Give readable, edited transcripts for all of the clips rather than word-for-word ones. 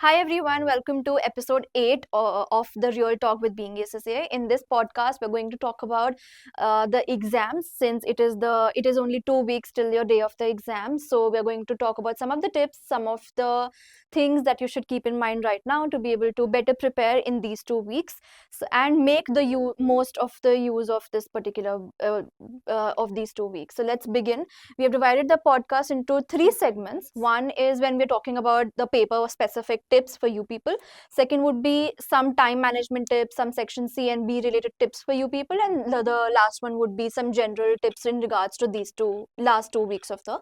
Hi everyone, welcome to episode 8 of the Real Talk with Being SSA. In this podcast, we're going to talk about the exams since it is only 2 weeks till your day of the exam. So we're going to talk about some of the tips, some of the things that you should keep in mind right now to be able to better prepare in these 2 weeks and make the most of the use of this particular of these 2 weeks. So let's begin. We have divided the podcast into three segments. One is when we're talking about the paper specific tips for you people. Second would be some time management tips, some section C and B related tips for you people, and the last one would be some general tips in regards to these last 2 weeks of the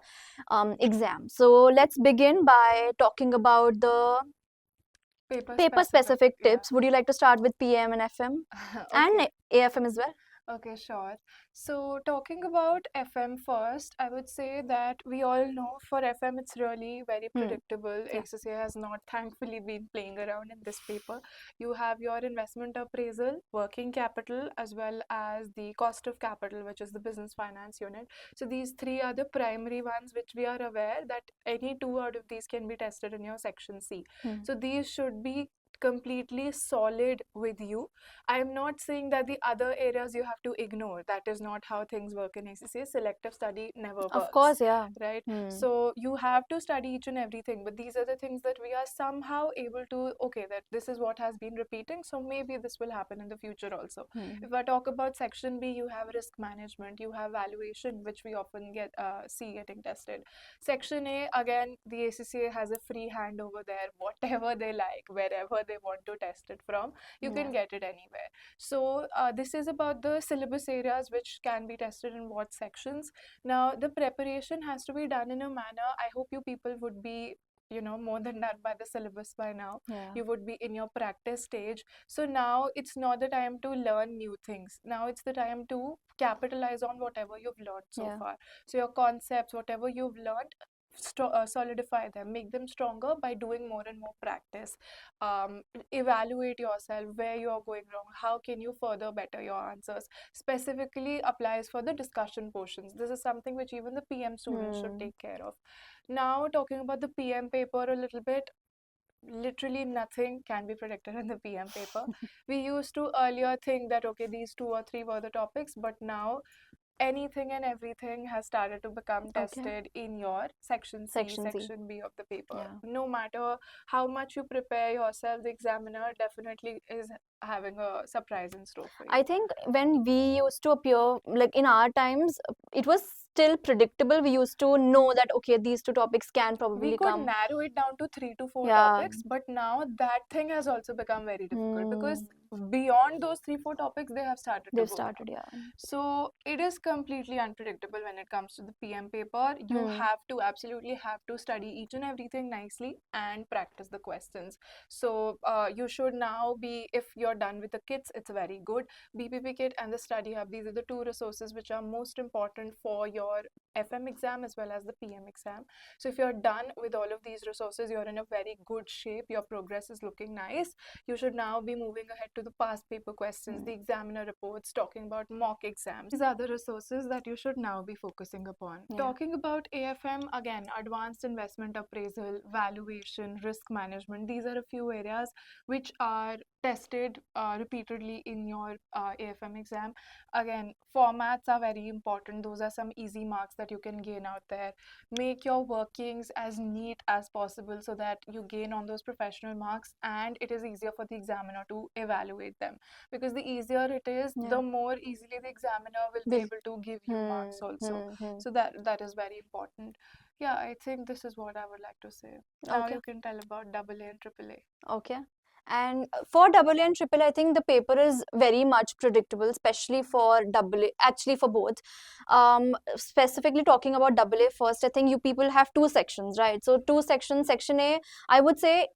exam. So let's begin by talking about the paper specific tips. Would you like to start with PM and FM and Okay, AFM as well? okay, sure. So, talking about FM first, I would say that we all know for FM it's really very Hmm. predictable. Yeah. XSA has not thankfully been playing around in this paper. You have your investment appraisal, working capital, as well as the cost of capital, which is the business finance unit. So, these three are the primary ones which we are aware that any two out of these can be tested in your section C. Hmm. So, these should be completely solid with you. I'm not saying that the other areas you have to ignore. That is not how things work in ACCA. Selective study never Of works, course, yeah. right? Hmm. So you have to study each and everything, but these are the things that we are somehow able to, okay, that this is what has been repeating, so maybe this will happen in the future also. Hmm. If I talk about section B, you have risk management, you have valuation, which we often see getting tested. Section A, again, the ACCA has a free hand over there, whatever they like, wherever they want to test it from, you Yeah. can get it anywhere. So this is about the syllabus areas which can be tested in what sections. Now the preparation has to be done in a manner, I hope you people would be more than done by the syllabus by now. Yeah. You would be in your practice stage. So now it's not the time to learn new things. Now it's the time to capitalize on whatever you've learned so Yeah. far. So your concepts, whatever you've learned, solidify them, make them stronger by doing more and more practice. Evaluate yourself where you are going wrong, how can you further better your answers. Specifically applies for the discussion portions. This is something which even the PM students should Hmm. take care of. Now talking about the PM paper a little bit, literally nothing can be predicted in the PM paper. We used to earlier think that okay, these two or three were the topics, but now anything and everything has started to become Okay. tested in your section C, Section C. section B of the paper. Yeah. No matter how much you prepare yourself, the examiner definitely is having a surprise in store for I you. think when we used to appear, like in our times, it was still predictable. We used to know that, okay, these two topics can We probably could come. narrow it down to 3 to 4 Yeah. topics, but now that thing has also become very difficult because Hmm. beyond those 3, 4 topics, they have started to They've go down. started, yeah. So it is completely unpredictable when it comes to the PM paper. You Hmm. have to absolutely have to study each and everything nicely and practice the questions. So you should now be, if you're done with the kits, it's very good. BPP kit and the study hub, these are the two resources which are most important for your FM exam as well as the PM exam. So if you're done with all of these resources, you're in a very good shape, your progress is looking nice. You should now be moving ahead to the past paper questions, Hmm. the examiner reports, talking about mock exams. These are the resources that you should now be focusing upon. Yeah. Talking about AFM, again, advanced investment appraisal, valuation, risk management, these are a few areas which are tested repeatedly in your AFM exam. Again, formats are very important. Those are some easy marks that you can gain out there. Make your workings as neat as possible so that you gain on those professional marks and it is easier for the examiner to evaluate them, because the easier it is, Yeah. the more easily the examiner will be Will. able to give you marks also. Hmm. So that is very important. Yeah, I think this is what I would like to say. Now Okay. you can tell about AA and AAA. Okay. And for double A and triple, I think the paper is very much predictable, especially for double A, actually for both. Specifically talking about double A first, I think you people have two sections, right? So two sections, section A, I would say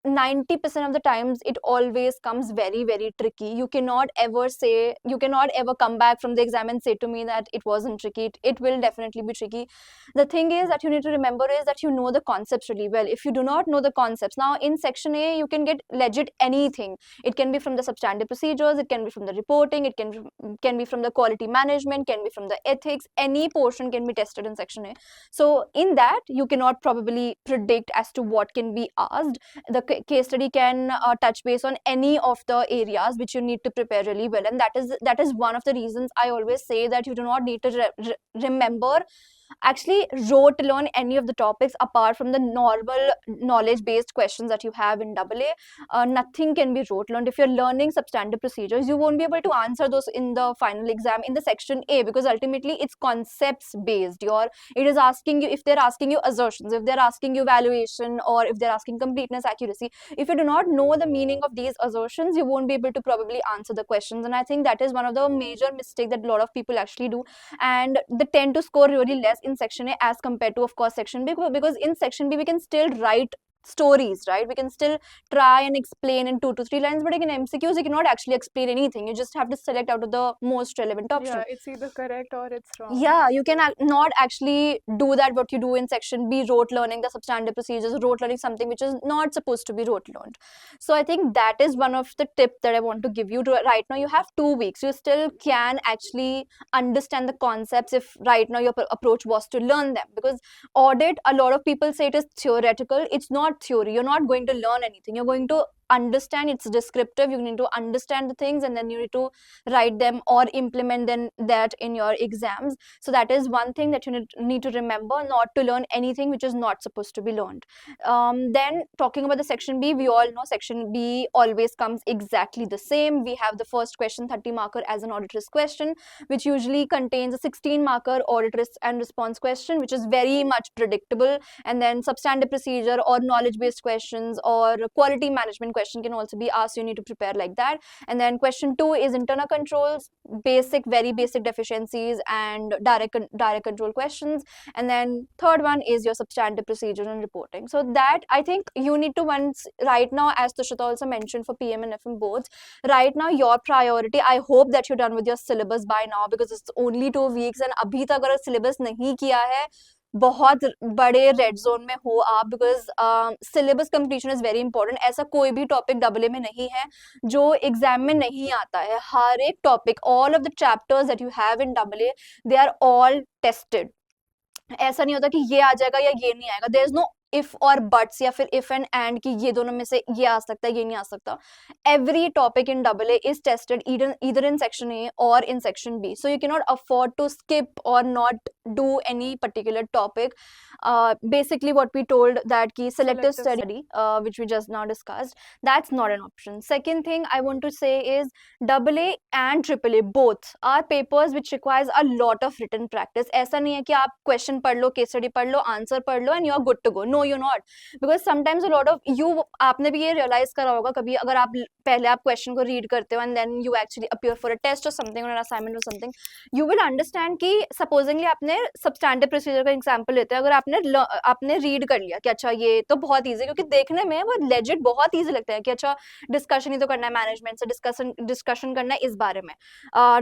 90% of the times it always comes very, very tricky. You cannot ever come back from the exam and say to me that it wasn't tricky. It will definitely be tricky. The thing is that you need to remember is that you know the concepts really well. If you do not know the concepts, now in section A you can get legit anything. It can be from the substantive procedures, it can be from the reporting, it can be from the quality management, can be from the ethics. Any portion can be tested in section A. So in that you cannot probably predict as to what can be asked. The case study can touch base on any of the areas which you need to prepare really well, and that is one of the reasons I always say that you do not need to remember, actually rote learn any of the topics apart from the normal knowledge based questions that you have in AA. Nothing can be rote learned. If you're learning substantive procedures, you won't be able to answer those in the final exam in the section A, because ultimately it's concepts based. It is asking you, if they're asking you assertions, if they're asking you valuation, or if they're asking completeness, accuracy, if you do not know the meaning of these assertions, you won't be able to probably answer the questions. And I think that is one of the major mistake that a lot of people actually do, and they tend to score really less in section A as compared to, of course, section B, because in section B we can still write stories, right? We can still try and explain in 2 to 3 lines, but in MCQs you cannot actually explain anything. You just have to select out of the most relevant option. Yeah, it's either correct or it's wrong. Yeah, you can not actually do that what you do in section B, rote learning the substantive procedures, rote learning something which is not supposed to be rote learned. So I think that is one of the tip that I want to give you. Right now you have 2 weeks, you still can actually understand the concepts if right now your approach was to learn them, because audit, a lot of people say it is theoretical. It's not theory. You're not going to learn anything. You're going to understand. It's descriptive. You need to understand the things, and then you need to write them or implement them that in your exams. So that is one thing that you need to remember, not to learn anything which is not supposed to be learned. Then talking about the section B, we all know section B always comes exactly the same. We have the first question 30 marker as an audit risk question, which usually contains a 16 marker audit risk and response question, which is very much predictable. And then substantive procedure or knowledge based questions or quality management question can also be asked. You need to prepare like that. And then question 2 is internal controls, very basic deficiencies and direct control questions. And then third one is your substantive procedure and reporting. So that, I think you need to, once right now, as Tushita also mentioned for PM and FM boards, right now your priority, I hope that you're done with your syllabus by now, because it's only 2 weeks and abhi tak agar syllabus nahi kiya hai, बहुत बड़े red zone में हो आप, because syllabus completion is very important. ऐसा कोई भी topic AA में नहीं है जो एग्जाम में नहीं आता है. हर एक topic, all of the chapters that you have in AA, they are all tested. ऐसा नहीं होता कि ये आ जाएगा या ये नहीं आएगा. देयर इज नो इफ और बट्स या फिर इफ एंड कि ये दोनों में से ये आ सकता है, ये नहीं आ सकता. Every topic in AA is tested either in section A or in section B. So you cannot afford to skip or not do any particular topic. Basically what we told, that ki selective study, which we just now discussed, that's not an option. Second thing I want to say is AA and AAA both are papers which requires a lot of written practice. ऐसा नहीं है कि आप question पढ़ लो, case study पढ़ लो, answer पढ़ लो and you are good to go. No, you're not. Because sometimes a lot of you, आपने भी ये realize करा होगा कभी, अगर आप पहले आप question को read करते हो and then you actually appear for a test or something or an assignment or something, you will understand कि supposingly आपने substantive procedure का example लेते हैं, अगर आपने read कर लिया कि अच्छा ये तो बहुत easy, क्योंकि देखने में वो legit बहुत easy लगता है कि अच्छा discussion ही तो करना है management से, discussion करना है इस बारे में,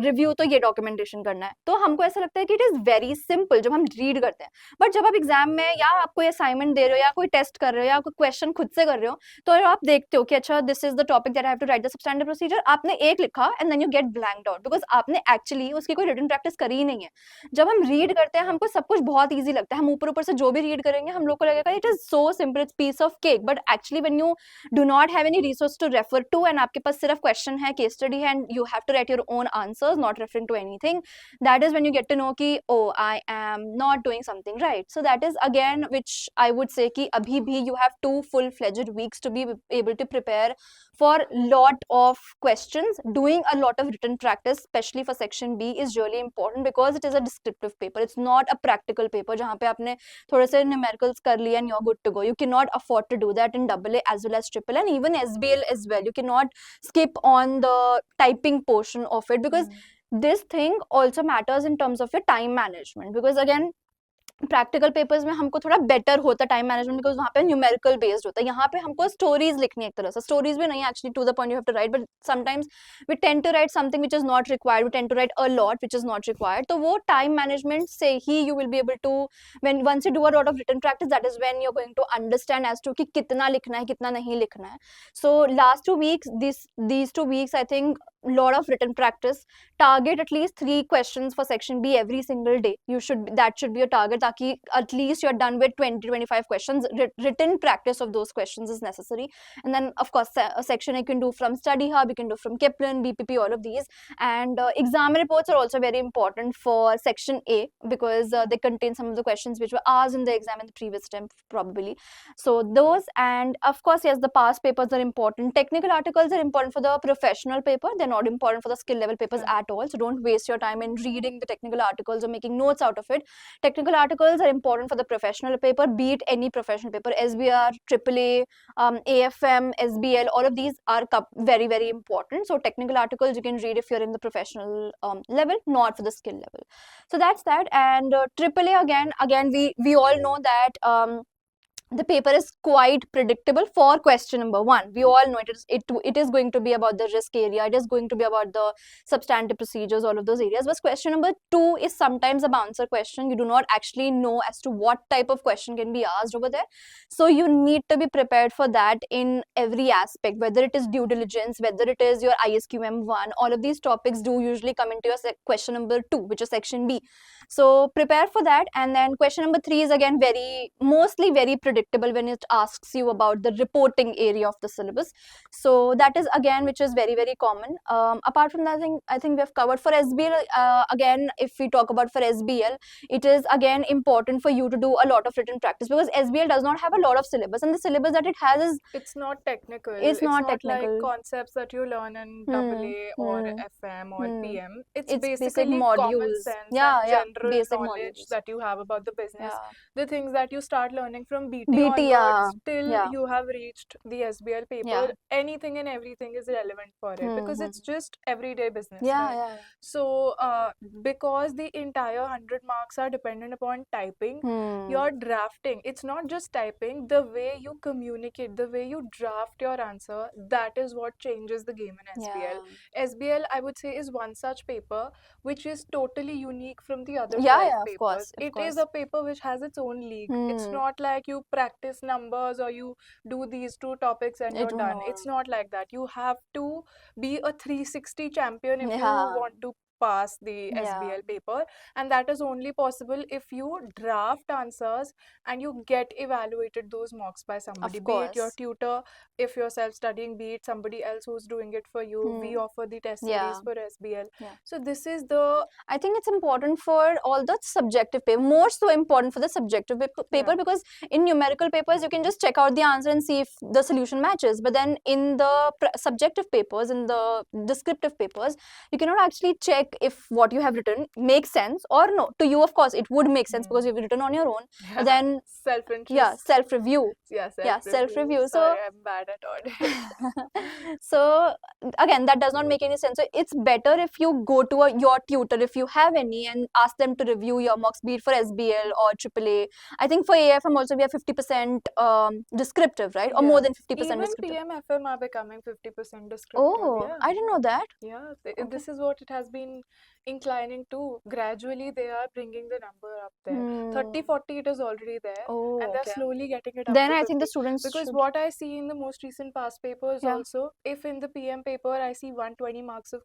review तो ये documentation करना है, तो हमको ऐसा लगता है कि it is very simple जब हम read करते हैं. बट जब आप एग्जाम में या आप कोई असाइनमेंट दे रहे हो या कोई टेस्ट कर रहे हो या कोई क्वेश्चन खुद से कर रहे हो, तो आप देखते हो कि अच्छा this is the topic that I have to write the substandard procedure, आपने एक लिखा and then you get blanked out, because आपने एक्चुअली उसकी कोई रिटन प्रैक्टिस करी ही नहीं है. जब हम रीड करते हैं हमको सब कुछ बहुत ईजी लगता है, हम ऊपर ऊपर से जो भी रीड करेंगे हम लोग को लगेगा it is so simple, it's piece of cake. But actually when you do not have any resource to refer to and आपके पास सिर्फ क्वेश्चन है, केस स्टडी है, and you have to write your own answers not referring to anything, that is when you get to know कि oh I am not doing something right. So that is again which I would say कि अभी भी you have 2 full-fledged weeks to be able to prepare for lot of questions. Doing a lot of written practice, especially for section B, is really important because it is a descriptive paper. It's not a practical paper जहाँ पे आपने थोड़े से numericals कर लिए and you're good to go. You cannot afford to do that in AA as well as AAA and even SBL as well. You cannot skip on the typing portion of it because this thing also matters in terms of your time management, because again practical papers में हमको थोड़ा better होता है time management, because वहाँ पे numerical based होता है. यहाँ पे हमको स्टोरीज लिखनी है, एक तरह से स्टोरीज भी नहीं actually to the point you have to write, but sometimes we tend to write something which is not required, we tend to write a lot which is not required. तो वो time management से ही you will be able to, when once you do a lot of written practice, that is when you are going to understand as to कि कितना लिखना है कितना नहीं लिखना है. So last 2 weeks, these 2 weeks, I think lot of written practice. Target at least 3 questions for section B every single day. That should be a target, ताकि at least you're done with 20-25 questions. Written practice of those questions is necessary. And then of course a section you can do from Study Hub, you can do from Kipling, BPP, all of these. And exam reports are also very important for section A, because they contain some of the questions which were asked in the exam in the previous attempt probably. So those, and of course yes, the past papers are important. Technical articles are important for the professional paper, they're not important for the skill level papers at all. So don't waste your time in reading the technical articles or making notes out of it. Technical articles are important for the professional paper, be it any professional paper, SBR, AAA, AFM, SBL, all of these are very, very important. So technical articles you can read if you're in the professional level, not for the skill level. So that's that. And AAA, again we all know that the paper is quite predictable for question number 1. We all know it is going to be about the risk area, it is going to be about the substantive procedures, all of those areas. But question number 2 is sometimes a bouncer question. You do not actually know as to what type of question can be asked over there. So you need to be prepared for that in every aspect, whether it is due diligence, whether it is your ISQM1, all of these topics do usually come into your question number 2, which is section B. So prepare for that. And then question number 3 is again mostly very predictable when it asks you about the reporting area of the syllabus. So that is again which is very, very common. Apart from that, I think we have covered. For SBL, again if we talk about for SBL, it is again important for you to do a lot of written practice, because SBL does not have a lot of syllabus, and the syllabus that it has is It's not technical. It's not like technical. concepts that you learn in AA or FM or PM. It's basic basically common modules. sense Yeah, and yeah, general basic knowledge modules. that you have about the business. Yeah. The things that you start learning from BT BT, yeah, onwards till yeah. you have reached the SBL paper. Yeah. Anything and everything is relevant for it because it's just everyday business. Yeah, right? yeah. So because the entire 100 marks are dependent upon typing, your drafting, it's not just typing, the way you communicate, the way you draft your answer, that is what changes the game in SBL. SBL, I would say, is one such paper which is totally unique from the other 12 papers. It is a paper which has its own league. It's not like you practice numbers or you do these 2 topics and you're done. It's not like that. You have to be a 360 champion if you want to pass the SBL paper, and that is only possible if you draft answers and you get evaluated those marks by somebody, be it your tutor, if you're self-studying, be it somebody else who's doing it for you. We offer the test series for SBL. So this is the, I think it's important for all the subjective paper, more so important for the subjective paper, because in numerical papers you can just check out the answer and see if the solution matches, but then in the subjective papers, in the descriptive papers, you cannot actually check if what you have written makes sense or no. To you, of course, it would make sense because you've written on your own. But then self-interest. Self-review. Self-review. So sorry, I'm bad at audit. So again, that does not make any sense. So it's better if you go to your tutor, if you have any, and ask them to review your mocks, be it for SBL or AAA. I think for AFM also we have 50% descriptive, right? Or more than 50% Even descriptive. PM FM are becoming 50% descriptive. Oh, I didn't know that. Yeah, this is what it has been inclining to. Gradually they are bringing the number up there. 30-40 it is already there, and they're slowly getting it up Then to I 50. think the students Because what I see in the most recent past papers also, if in the PM paper I see 120 marks of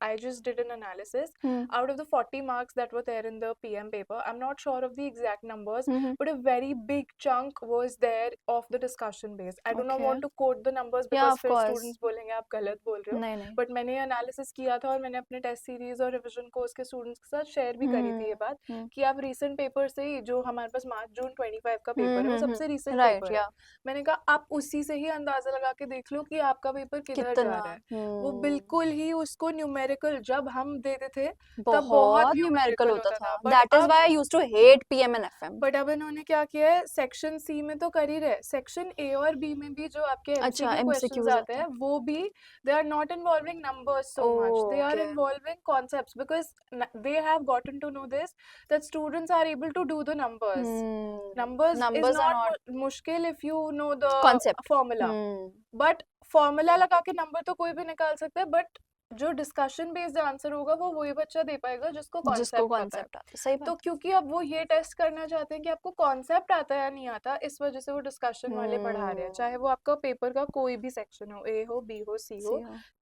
I just did an analysis out of the 40 marks that were there in the PM paper, I'm not sure of the exact numbers, but a very big chunk was there of the discussion base. I do not want to quote the numbers because फिर students बोलेंगे आप गलत बोल रहे हो, but मैंने analysis किया था और मैंने अपने test series और revision कोर्स के स्टूडेंट्स के साथ शेयर भी करी थी ये बात कि आप रीसेंट पेपर से ही, जो हमारे पास मार्च जून 25 का पेपर है, वो सबसे रीसेंट पेपर है, मैंने कहा आप उसी से ही अंदाजा लगा के देख लो कि आपका पेपर किधर जा रहा है. वो बिल्कुल ही उसको न्यूमेरिकल जब हम देते थे तब बहुत न्यूमेरिकल होता था. That is why I used to hate PM and FM. But अब इन्होंने क्या किया है, सेक्शन सी में तो कर ही रहे, सेक्शन ए और बी में भी जो आपके एमसीक्यू क्वेश्चंस आते हैं वो भी they are not involving numbers so much, they are involving concepts, because they have gotten to know this, that students are able to do the numbers. Numbers is not mushkil if you know the concept formula. But formula लगा के number तो कोई भी निकाल सकता है, but जो discussion based answer होगा वो वही बच्चा दे पाएगा जिसको कॉन्सेप्ट आता है. सही बात. तो क्योंकि अब वो ये टेस्ट करना चाहते हैं कि आपको कॉन्सेप्ट आता है या नहीं आता, इस वजह से वो डिस्कशन वाले पढ़ा रहे हैं, चाहे वो आपका पेपर का कोई भी सेक्शन हो, ए हो, बी हो, सी हो,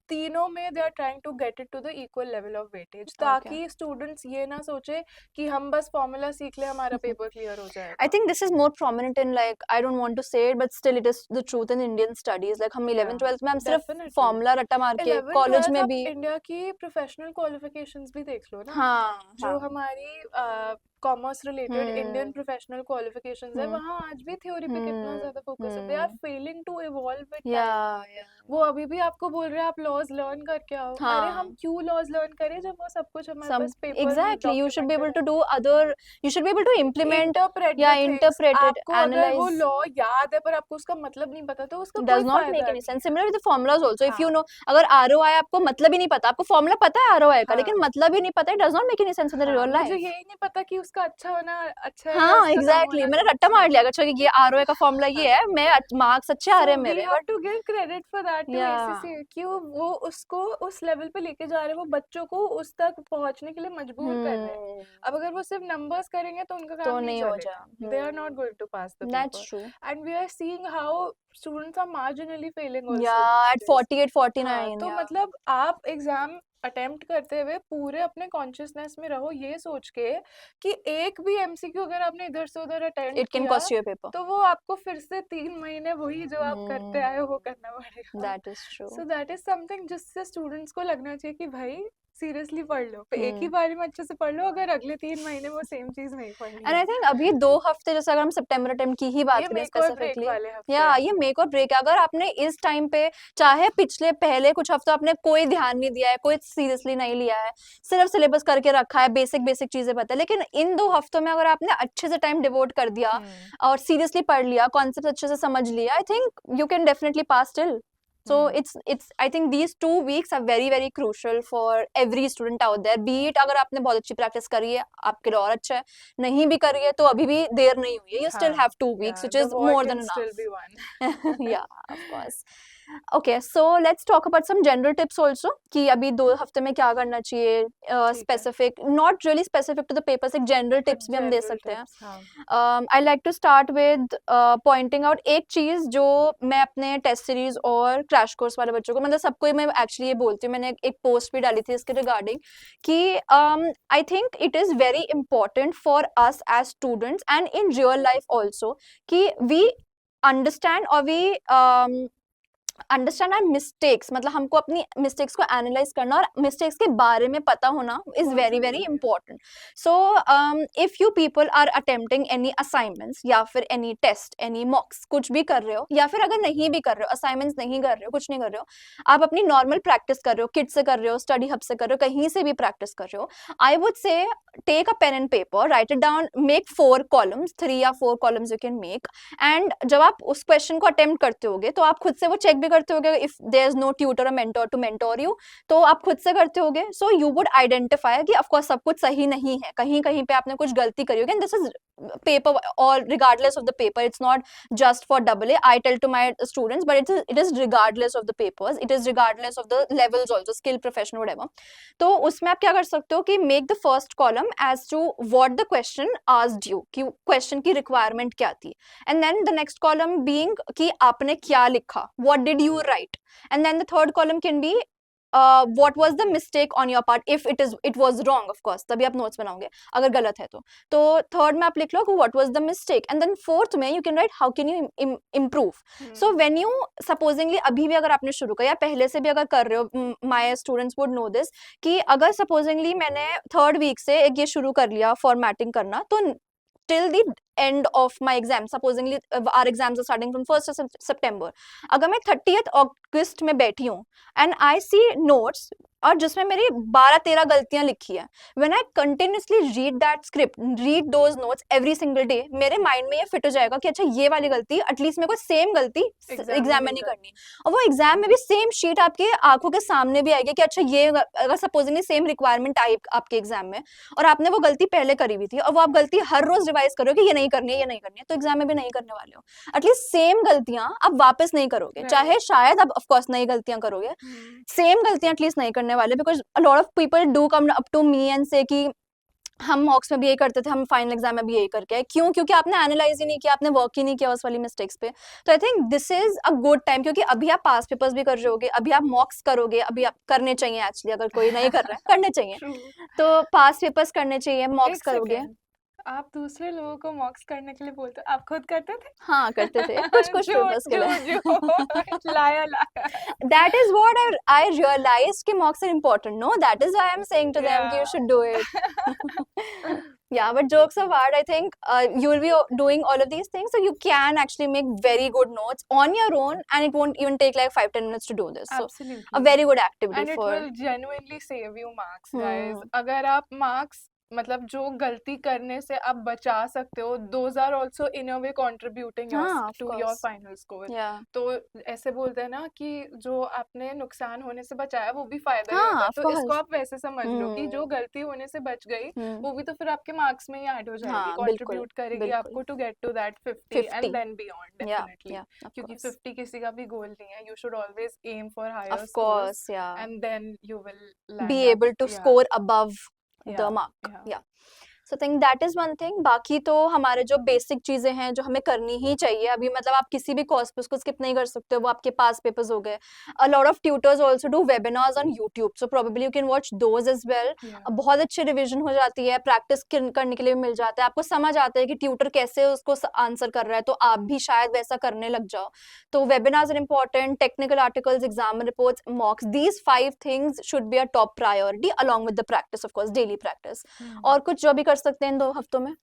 तीनों में they are trying to get it to the equal level of weightage, Okay. ताकि स्टूडेंट्स ये ना सोचे कि हम बस फॉर्मूला सीख ले हमारा पेपर क्लियर हो I जाएगा. think this is more prominent in, like, I don't want to say it, but still it is the truth in Indian studies. Like हम 11th 12th में हम सिर्फ Definitely. फॉर्मूला रट्टा मार के 11 कॉलेज 12 में आप भी इंडिया की प्रोफेशनल क्वालिफिकेशंस भी देख लो ना, हाँ जो हाँ हमारी कॉमर्स रिलेटेड इंडियन हम्म प्रोफेशनल क्वालिफिकेशंस है, हम्म वहाँ आज भी थ्योरी पे कितना ज्यादा फोकस है. They are failing to evolve with या टाइम. वो अभी भी आपको बोल रहे हैं आप लॉज लर्न करके आओ. अरे हम हाँ क्यों लॉज लर्न करें जब वो सब कुछ हमारे some पास पेपर में exactly you should be able documented to है. do other, you should be able to implement, interpret yeah, the things. interpret it, आपको अगर वो analyze. लॉ याद है पर आपको उसका मतलब नहीं पता तो उसका Does कोई not make फायदा any नहीं sense. है. Similar with the formulas also. If you हाँ know, अगर ROI आपको मतलब ही नहीं पता, आपको फॉर्मूला पता है ROI का, लेकिन हाँ मतलब ही नहीं पता, it does not make any sense in the हाँ, real मुझे life. यही नहीं पता कि उसका अच्छा होना अच्छा है या हाँ उसका कम एग्जैक्टली होना मैंने रट्टा अच्छा मार है. लिया अच्छा कि ये ROI का फॉर्मूला ये हाँ. है, मैं मार्क्स अच्छे आ रहे सो हैं वी मेरे, have but to give credit for that to या ACCA कि वो उसको उस लेवल पे लेके जा रहे हैं, वो बच्चों को उस तक पहुंचने के लिए मजबूर कर रहे हैं. अब अगर वो सिर्फ नंबर्स करेंगे तो उनका तो काम नहीं नहीं हो चलेगा. जा. They are not going to pass the That's paper. true. And we are seeing how students are marginally failing also Yeah, at these days. 48 हाँ 49, तो yeah. मतलब आप एग्जाम अटेम्प्ट करते हुए पूरे अपने कॉन्शियसनेस में रहो, ये सोच के कि एक भी MCQ अगर आपने इधर से उधर अटेम्प्ट It can किया cost you a paper. तो वो आपको फिर से 3 महीने वही जो आप करते आए हो वो करना पड़ेगा. That is true. So that is something जिससे स्टूडेंट्स को लगना चाहिए कि भाई सीरियसली पढ़ लो. एक ही Hmm. बारी में अच्छे से पढ़ लो, अगर अगले 3 महीने वो सेम चीज नहीं पढ़नी एंड आई है. थिंक अभी 2 हफ्ते, जैसे अगर हम सितंबर अटेम्प्ट की ही बात ये करें मेक और ब्रेक स्पेसिफिकली, वाले हफ्ते या हैं. ये मेक और ब्रेक है. अगर आपने इस टाइम पे, चाहे पिछले पहले कुछ हफ्तों आपने कोई ध्यान नहीं दिया है, कोई सीरियसली नहीं लिया है, सिर्फ सिलेबस करके रखा है, बेसिक बेसिक चीजें पता है, लेकिन इन 2 हफ्तों में अगर आपने अच्छे से टाइम डिवोट कर दिया और सीरियसली पढ़ लिया, कॉन्सेप्ट अच्छे से समझ लिया, I think you can definitely pass still. So it's I think these 2 weeks are very very crucial for every student out there. Be it अगर आपने बहुत अच्छी प्रैक्टिस करी है आपके लिए और अच्छा है, नहीं भी करी है तो अभी भी देर नहीं हुई है. You still have 2 weeks, which The is war more can than still enough. be won. Yeah, of course. Okay, so let's talk about some general tips also कि अभी 2 हफ्ते में क्या करना चाहिए. Specific, not really specific to the papers, एक general tips भी हम दे सकते हैं. I like to start with pointing out एक चीज जो मैं अपने टेस्ट सीरीज और क्रैश कोर्स वाले बच्चों को, मतलब सबको ही मैं एक्चुअली ये बोलती हूँ, मैंने एक पोस्ट भी डाली थी इसके रिगार्डिंग कि I think it is very important for us as students and in real life also कि वी अंडरस्टैंड और वी अंडरस्टैंड आवर मिस्टेक्स. मतलब हमको अपनी मिस्टेक्स को एनालाइज करना और मिस्टेक्स के बारे में पता होना is very very important. So if you people are attempting any assignments या फिर एनी टेस्ट एनी मॉक्स, कुछ भी कर रहे हो, या फिर अगर नहीं भी कर रहे हो, असाइनमेंट्स नहीं कर रहे हो, कुछ नहीं कर रहे हो, आप अपनी नॉर्मल प्रैक्टिस कर रहे हो, किट से कर रहे हो, स्टडी हब से कर रहे हो, कहीं से भी प्रैक्टिस कर रहे हो, I would say take a pen and paper, write it down, make 4 columns, 3 या 4 columns you can make. And जब आप उस क्वेश्चन को अटेम्प्ट करते होगे तो आप खुद से वो चेक भी करते होगे. If there is no tutor और मेंटर टू मेंटोर यू, तो आप खुद से करते होगे. सो यू वुड आइडेंटिफाई कि ऑफ कोर्स सब कुछ सही नहीं है, कहीं कहीं पे आपने कुछ गलती करी होगी. And this is paper, or regardless of the paper, it's not just for AA. I tell to my students, but it is regardless of the papers, it is regardless of the levels also, skill, profession, whatever. तो उसमें आप क्या कर सकते हो कि make the first column as to what the question asked you, कि question की requirement क्या थी, and then the next column being कि आपने क्या लिखा, what did you write, and then the third column can be what was the mistake on your part, if it was wrong, of course तभी आप notes बनाओगे, अगर गलत है तो third में आप लिख लो कि what was the mistake, and then fourth में you can write how can you improve. So when you supposingly अभी भी अगर आपने शुरू किया या पहले से भी अगर कर रहे हो, my students would know this कि अगर supposingly मैंने 3rd week से एक ये शुरू कर लिया formatting करना, तो till the end of my exam, supposingly our exams are starting from 1st of September, अगर मैं 30th August में बैठी हूँ and I see notes और जिसमें मेरी 12-13 गलतियां लिखी है, when I continuously read that script, read those notes every single day, मेरे माइंड में ये फिट हो जाएगा कि अच्छा ये वाली गलती एटलीस्ट मेरे को सेम गलती एग्जाम में नहीं करनी, और वो एग्जाम में भी सेम शीट आपके आंखों के सामने भी आएगी कि अच्छा ये अगर सपोजिंगली सेम रिक्वायरमेंट आई आपके एग्जाम में और आपने वो गलती पहले करी हुई थी और वो आप गलती हर रोज रिवाइज करो कि ये नहीं करनी है, ये नहीं करनी है, तो एग्जाम में भी नहीं करने वाले हो. एटलीस्ट सेम गलतियां आप वापस नहीं करोगे, चाहे शायद आप ऑफकोर्स नई गलतियां करोगे, सेम गलतियां एटलीस्ट नहीं करने वाले, because a lot of people do come up to me and say कि हम मॉक्स में भी यही करते थे, हम फाइनल एग्जाम में भी यही करके आए। क्यों? क्योंकि आपने एनालाइज ही नहीं किया, आपने वर्क ही नहीं किया उस वाली मिस्टेक्स पे। तो I think this is a good time, क्योंकि अभी आप पास पेपर्स भी कर रहे होगे, अभी आप मॉक्स करोगे, अभी आप करने चाहिए एक्चुअली, अगर कोई नहीं कर रहा है करने चाहिए। ट्रू। तो पास पेपर्स करने चाहिए, मॉक्स एक करोगे। सेकेंड, आप दूसरे लोगों को मॉक्स करने के लिए बोलते हो, आप खुद करते थे? हाँ, करते थे कुछ कुछ झूठ पेपर्स के झूठ लिए। झूठ, लाया लाया। That is what I realized कि mocks are important. No, that is why I'm saying to them कि you should do it. Yeah, but jokes apart, I think you will be doing all of these things, so you can actually make very good notes on your own, and it won't even take like 5-10 minutes to do this. So, a Absolutely. very good activity And it for. will genuinely save you marks, guys. Hmm. अगर आप marks मतलब जो गलती करने से आप बचा सकते हो, those are also in a way contributing हाँ, of to your course. final score. Yeah. तो ऐसे बोलते हैं ना कि जो आपने नुकसान होने से बचाया वो भी फायदा ही होता हाँ, है, of तो इसको course. आप वैसे समझ लो कि जो Hmm. गलती होने से बच गई Hmm. वो भी तो फिर आपके मार्क्स में ही ऐड हो जाएगी, हाँ, बिल्कुल, कंट्रीब्यूट करेगी बिल्कुल. आपको to get to that 50 and 50. Then beyond Yeah, definitely, yeah, of क्योंकि course. 50 किसी का भी गोल नहीं है. You should always aim for higher Of scores course, yeah. and then you will Be land up. able to Yeah, score above the yeah, mark. yeah. Yeah. So think that is one thing. बाकी तो हमारे जो basic चीजें हैं जो हमें करनी ही चाहिए अभी, मतलब आप किसी भी कोर्स पे उसको स्किप नहीं कर सकते हो, वो आपके पास पेपर्स हो गए. A lot of tutors also do webinars on YouTube, so probably you can watch those as well. Yeah. बहुत अच्छी रिविजन हो जाती है, प्रैक्टिस करने के लिए भी मिल जाता है, आपको समझ आता है कि ट्यूटर कैसे उसको आंसर कर रहा है, तो आप भी शायद वैसा करने लग जाओ. तो webinars are important, technical articles, exam reports, mocks, these 5 things should be a top priority along with the practice, of course daily practice. और कुछ जो भी कर सकते हैं इन 2 हफ्तों में.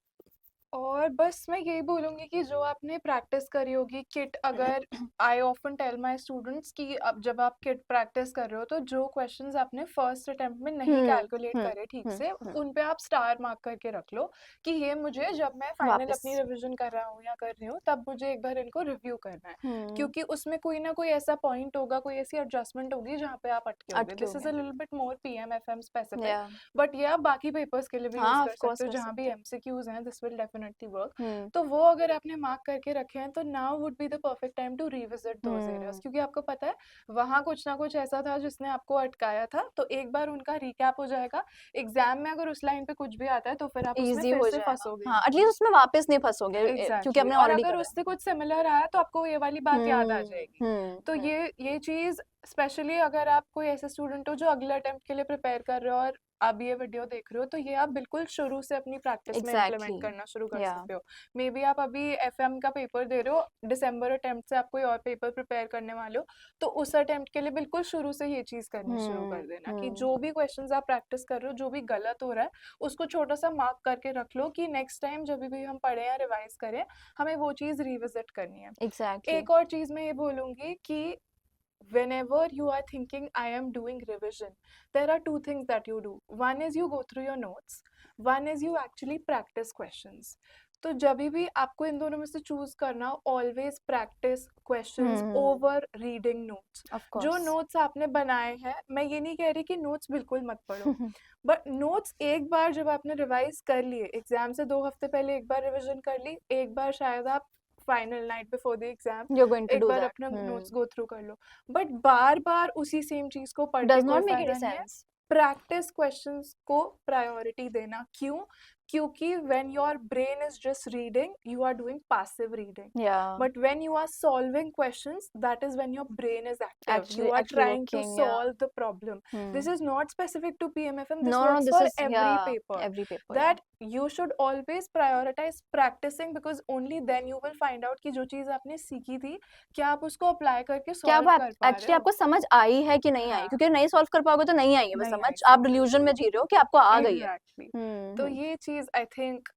और बस मैं यही बोलूँगी कि जो आपने प्रैक्टिस करी होगी किट, अगर I often tell my students कि अब जब आप किट प्रैक्टिस कर रहे हो तो जो क्वेश्चंस आपने फर्स्ट अटेम्प्ट में नहीं कैलकुलेट करे ठीक से, उन पे आप स्टार मार्क करके रख लो कि ये मुझे जब मैं फाइनल वापस. अपनी रिवीजन कर रहा हूँ या कर रही हूँ तब मुझे एक बार इनको रिव्यू करना है, Hmm. क्योंकि उसमें कोई ना कोई ऐसा पॉइंट होगा, कोई ऐसी एडजस्टमेंट होगी जहाँ पे आप अटके होगे. अटके दिस इज अ होंगे. Little bit more PMFM specific, Yeah. But ये आप बाकी पेपर्स के लिए भी यूज हाँ, कर of course सकते हो कर जहाँ भी सकते हैं. एमसीक्यूज हैं. This will definitely work. Hmm. तो वो अगर आपने मार्क करके रखे हैं तो now would be the perfect time to revisit those areas, क्योंकि आपको पता है वहाँ कुछ ना कुछ ऐसा था जिसने आपको अटकाया था, तो एक बार उनका रिकैप हो जाएगा. एग्जाम में अगर उस लाइन पे कुछ भी आता है तो फिर आप उसमें इजी फिर हो से जाएगा. फंसोगे हाँ, नहीं. एटलीस्ट उसमें वापस नहीं फंसोगे, क्योंकि एग्जैक्टली हमने और ऑलरेडी अगर करा है. उससे कुछ सिमिलर आया तो आपको ये वाली बात याद आ जाएगी. तो हम्म. ये चीज स्पेशली अगर आप कोई ऐसे स्टूडेंट हो जो अगले अटेम्प्ट के लिए प्रिपेयर कर रहे हो और आप ये वीडियो देख रहे हो, तो ये आप बिल्कुल शुरू से अपनी प्रैक्टिस में एग्जैक्टली. इम्प्लीमेंट करना शुरू कर या. सकते हो. मे बी आप अभी एफएम का पेपर दे रहे हो, दिसंबर अटेम्प्ट से आप कोई और पेपर प्रिपेयर करने वाले हो, तो उस अटेम्प्ट के लिए बिल्कुल शुरू से ये चीज करनी शुरू कर देना कि जो भी क्वेश्चंस आप प्रैक्टिस कर रहे हो, जो भी गलत हो रहा है उसको छोटा सा मार्क करके रख लो कि नेक्स्ट टाइम जब भी हम पढ़े या रिवाइज करें हमें वो चीज रिविजिट करनी है. एग्जैक्टली. एक और चीज मैं ये बोलूंगी कि whenever you are thinking I am doing revision, there are two things that you do. One is you go through your notes, one is you actually practice questions. तो जब भी आपको इन दोनों में से चूज करना, always practice questions over reading notes. Of जो course. Notes आपने बनाए हैं, मैं ये नहीं कह रही कि नोट्स बिल्कुल मत पढ़ो, बट नोट्स एक बार जब आपने रिवाइज कर लिए, एग्जाम से 2 हफ्ते पहले एक बार रिविजन कर ली, एक बार शायद आप final night before the exam You're going to एक do बार that. अपना नोट्स गो थ्रू कर लो, बट बार बार उसी सेम चीज को पढ़ के Does कोई not make फायदा any नहीं है. sense. प्रैक्टिस क्वेश्चंस को प्रायोरिटी देना. क्यों? क्योंकि when your brain is just reading, you are doing passive reading. Yeah. But when you are solving questions, that is when your brain is active. Actually- You are actually trying to working, yeah. solve the problem. This is not specific to PMFM. This No, works this for is every yeah, paper. every paper. That you should always prioritize practicing, because only then you will find out कि जो चीज आपने सीखी थी क्या आप उसको apply करके क्या सॉल्व वो कर पा रहे एक्चुअली हो. आपको समझ आई है कि नहीं आई, हाँ. क्योंकि नहीं सॉल्व कर पाओगे तो नहीं आई है वो नहीं समझ, आई आप समझ. डिल्यूजन में जी रहे हो कि आपको आ गई है. एग्जैक्टली. तो ये चीज आई थिंक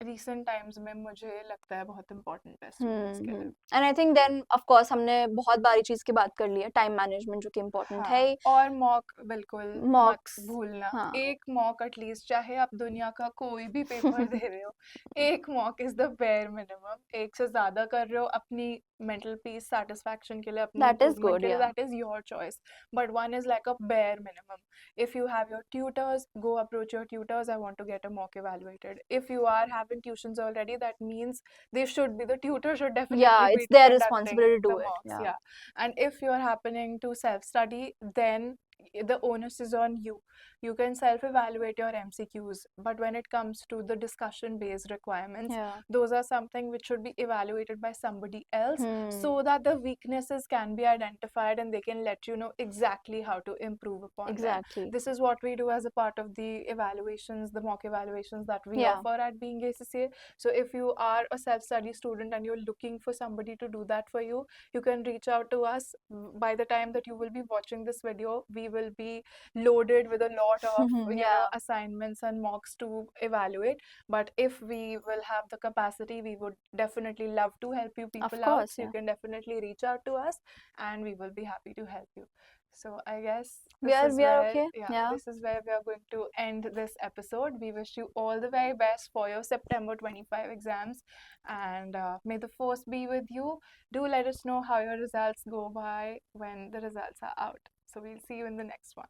रिसेंट टाइम्स में मुझे लगता है बहुत इम्पोर्टेंट है स्टूडेंट्स के लिए. And I think then of course हमने बहुत बारी चीज की बात कर ली है, टाइम मैनेजमेंट जो कि इम्पोर्टेंट है. और मॉक बिल्कुल मॉक्स. मत भूलना. हाँ. एक मॉक एटलीस्ट, चाहे आप दुनिया का कोई भी पेपर दे रहे हो, एक mock is the bare minimum. एक से ज्यादा कर रहे हो अपनी मेंटल पीस सेटिस्फैक्शन के लिए, अपनी That is improvement good, के लिए, yeah. that is your choice, but one is like a bare minimum. If you have your tutors, go approach your tutors. I want to get a mock evaluated. If you are having tuitions already, that means they should be, the tutor should definitely Yeah, be it's their conducting responsibility to do the it. mocks. Yeah. Yeah. And if you're happening to self study, then the onus is on you. You can self-evaluate your MCQs, but when it comes to the discussion-based requirements, Yeah. those are something which should be evaluated by somebody else, Hmm. so that the weaknesses can be identified and they can let you know exactly how to improve upon them. Exactly. This is what we do as a part of the evaluations, the mock evaluations that we Yeah. offer at Being ACCA. So if you are a self-study student and you're looking for somebody to do that for you, you can reach out to us. By the time that you will be watching this video, we will be loaded with a lot of Yeah. assignments and mocks to evaluate. But if we will have the capacity, we would definitely love to help you Of people out. course. So you Yeah. can definitely reach out to us and we will be happy to help you. So I guess We are okay. Yeah. this is where we are going to end this episode. We wish you all the very best for your September 25 exams, and may the force be with you. Do let us know how your results go by when the results are out. So we'll see you in the next one.